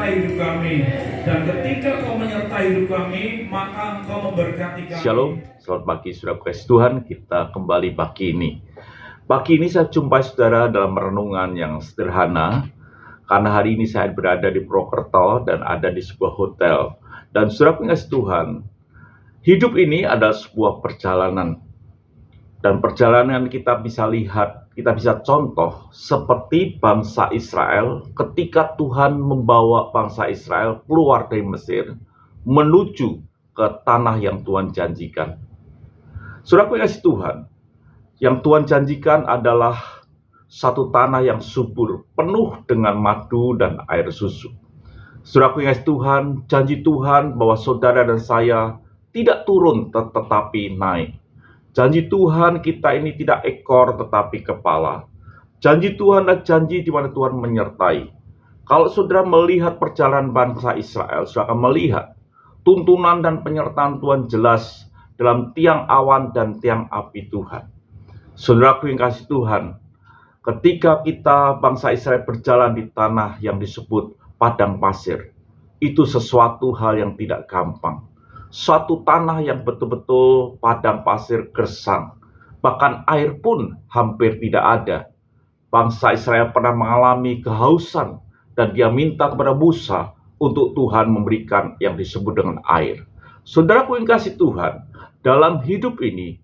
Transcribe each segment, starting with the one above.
menyertai hidup kami. Dan ketika Kau menyertai hidup kami, maka Engkau memberkati kami. Shalom, selamat pagi saudara kasih Tuhan. Kita kembali pagi ini. Pagi ini saya jumpai saudara dalam renungan yang sederhana. Karena hari ini saya berada di Purwokerto dan ada di sebuah hotel. Dan saudara kasih Tuhan, hidup ini adalah sebuah perjalanan. Dan perjalanan kita bisa lihat, kita bisa contoh seperti bangsa Israel ketika Tuhan membawa bangsa Israel keluar dari Mesir menuju ke tanah yang Tuhan janjikan. Saudaraku yang kasih Tuhan, yang Tuhan janjikan adalah satu tanah yang subur, penuh dengan madu dan air susu. Saudaraku yang kasih Tuhan, janji Tuhan bahwa saudara dan saya tidak turun tetapi naik. Janji Tuhan kita ini tidak ekor tetapi kepala. Janji Tuhan adalah janji di mana Tuhan menyertai. Kalau saudara melihat perjalanan bangsa Israel, saudara akan melihat tuntunan dan penyertaan Tuhan jelas dalam tiang awan dan tiang api Tuhan. Saudaraku yang kasih Tuhan, ketika kita bangsa Israel berjalan di tanah yang disebut padang pasir, itu sesuatu hal yang tidak gampang. Suatu tanah yang betul-betul padang pasir gersang, bahkan air pun hampir tidak ada. Bangsa Israel pernah mengalami kehausan dan dia minta kepada Musa untuk Tuhan memberikan yang disebut dengan air. Saudaraku yang kasih Tuhan, dalam hidup ini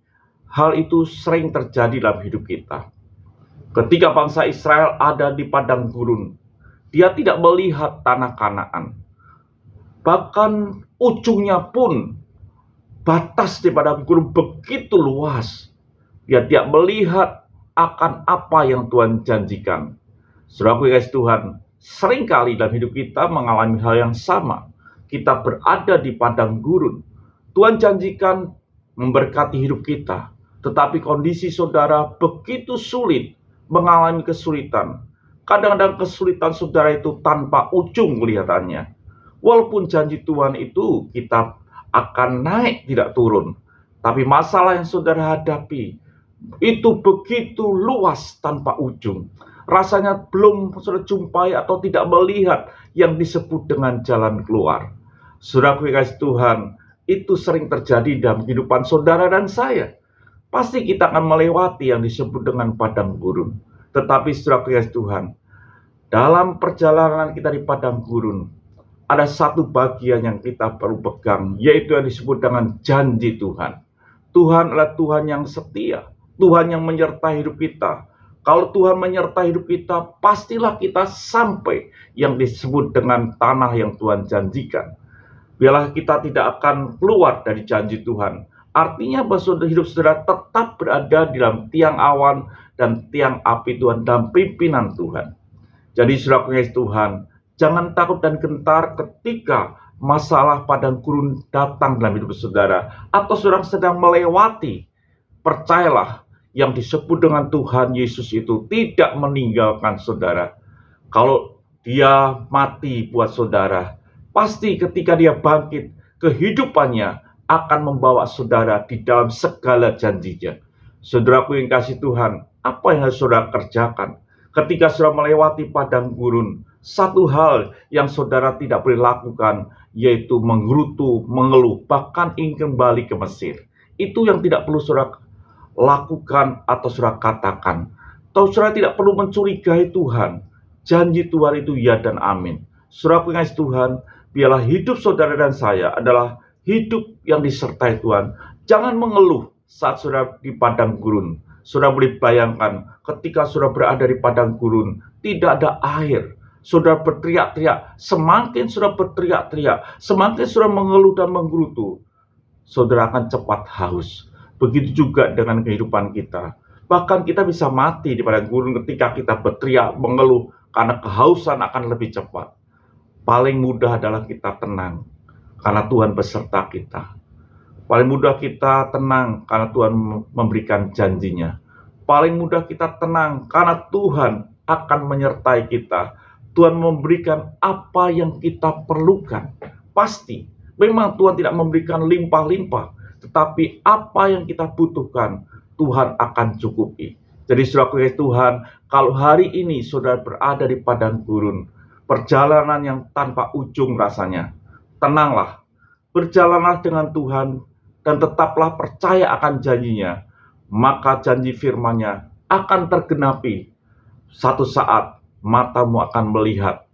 hal itu sering terjadi dalam hidup kita. Ketika bangsa Israel ada di padang gurun, dia tidak melihat tanah Kanaan. Bahkan ujungnya pun batas di padang gurun begitu luas. Dia tidak melihat akan apa yang Tuhan janjikan. Saudaraku yang kasih Tuhan, seringkali dalam hidup kita mengalami hal yang sama. Kita berada di padang gurun. Tuhan janjikan memberkati hidup kita. Tetapi kondisi saudara begitu sulit, mengalami kesulitan. Kadang-kadang kesulitan saudara itu tanpa ujung kelihatannya. Walaupun janji Tuhan itu kita akan naik tidak turun. Tapi masalah yang saudara hadapi itu begitu luas tanpa ujung. Rasanya belum saudara jumpai atau tidak melihat yang disebut dengan jalan keluar. Saudaraku yang kasih Tuhan, itu sering terjadi dalam kehidupan saudara dan saya. Pasti kita akan melewati yang disebut dengan padang gurun. Tetapi saudaraku yang kasih Tuhan, dalam perjalanan kita di padang gurun, ada satu bagian yang kita perlu pegang, yaitu yang disebut dengan janji Tuhan. Tuhan adalah Tuhan yang setia, Tuhan yang menyertai hidup kita. Kalau Tuhan menyertai hidup kita, pastilah kita sampai yang disebut dengan tanah yang Tuhan janjikan. Biarlah kita tidak akan keluar dari janji Tuhan. Artinya bahwa hidup saudara tetap berada di dalam tiang awan dan tiang api Tuhan, dalam pimpinan Tuhan. Jadi saudara Tuhan, jangan takut dan gentar ketika masalah padang gurun datang dalam hidup saudara. Atau saudara sedang melewati. Percayalah, yang disebut dengan Tuhan Yesus itu tidak meninggalkan saudara. Kalau dia mati buat saudara, pasti ketika dia bangkit, kehidupannya akan membawa saudara di dalam segala janjinya. Saudaraku yang kasih Tuhan, apa yang harus saudara kerjakan? Ketika saudara melewati padang gurun, satu hal yang saudara tidak boleh lakukan, yaitu menggerutu, mengeluh, bahkan ingin kembali ke Mesir. Itu yang tidak perlu saudara lakukan atau saudara katakan. Atau saudara tidak perlu mencurigai Tuhan. Janji Tuhan itu ya dan amin. Saudara pengasih Tuhan, biarlah hidup saudara dan saya adalah hidup yang disertai Tuhan. Jangan mengeluh saat saudara di padang gurun. Saudara boleh bayangkan ketika saudara berada di padang gurun, tidak ada air. Saudara berteriak-teriak, semakin saudara berteriak-teriak, semakin saudara mengeluh dan menggerutu, saudara akan cepat haus. Begitu juga dengan kehidupan kita. Bahkan kita bisa mati di padang gurun ketika kita berteriak, mengeluh, karena kehausan akan lebih cepat. Paling mudah adalah kita tenang, karena Tuhan beserta kita. Paling mudah kita tenang karena Tuhan memberikan janjinya. Paling mudah kita tenang karena Tuhan akan menyertai kita. Tuhan memberikan apa yang kita perlukan. Pasti, memang Tuhan tidak memberikan limpah-limpah. Tetapi apa yang kita butuhkan, Tuhan akan cukupi. Jadi saudara Tuhan, kalau hari ini saudara berada di padang gurun, perjalanan yang tanpa ujung rasanya. Tenanglah, berjalanlah dengan Tuhan, dan tetaplah percaya akan janjinya, maka janji firman-Nya akan tergenapi. Satu saat matamu akan melihat,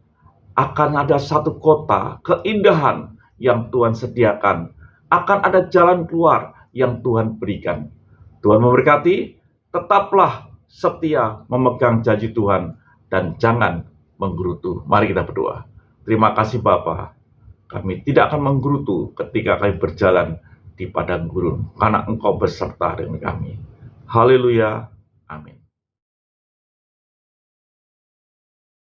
akan ada satu kota keindahan yang Tuhan sediakan, akan ada jalan keluar yang Tuhan berikan. Tuhan memberkati, tetaplah setia memegang janji Tuhan, dan jangan menggerutu. Mari kita berdoa. Terima kasih Bapa, kami tidak akan menggerutu ketika kami berjalan di padang gurun, karena Engkau beserta dengan kami. Haleluya, amin.